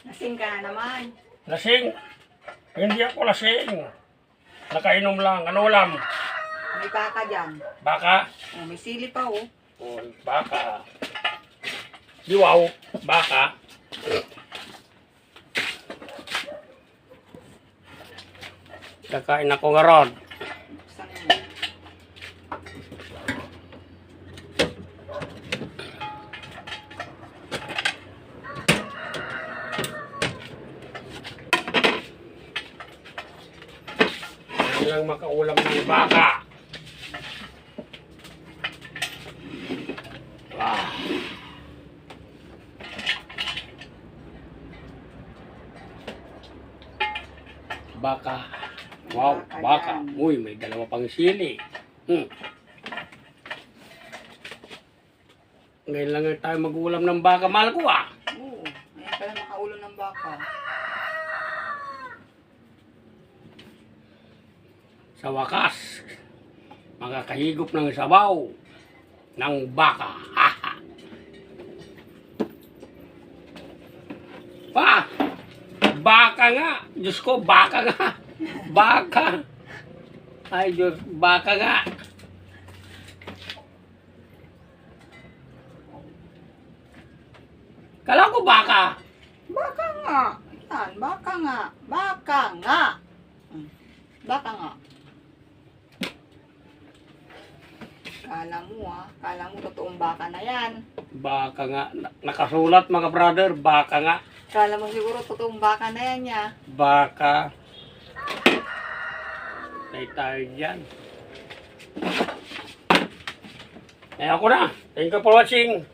Lasing ka na naman. Lasing. Hindi ako lasing. Nakainom lang. Ano ulam? May baka dyan. Baka? Oh, may sili pa oh. Oh, baka. Diwaw. Baka. Kakain ako nga ron. Buksan mo. Hindi lang makaulam ng baka. Ah. Baka. Wow, baka. Uy, may dalawa pang sili. Ngayon lang tayo mag-ulam ng baka. Mahal ko ah. Oo. Ayan pala makaulo ng baka. Sa wakas, makakahigop ng sabaw ng baka. Pa! Baka nga! Diyos ko, baka nga! Baka! Ay Diyos, baka nga! Kala ko baka! Baka nga. Yan, baka nga. Baka nga. Baka nga. Kala mo ah. Kala mo totoong baka na yan. Baka nga. Nakasulat mga brother, baka nga. Kala mo siguro totoong baka na yan ya. Baka. Tay tayo dyan. Eh ako na. Thank you for watching.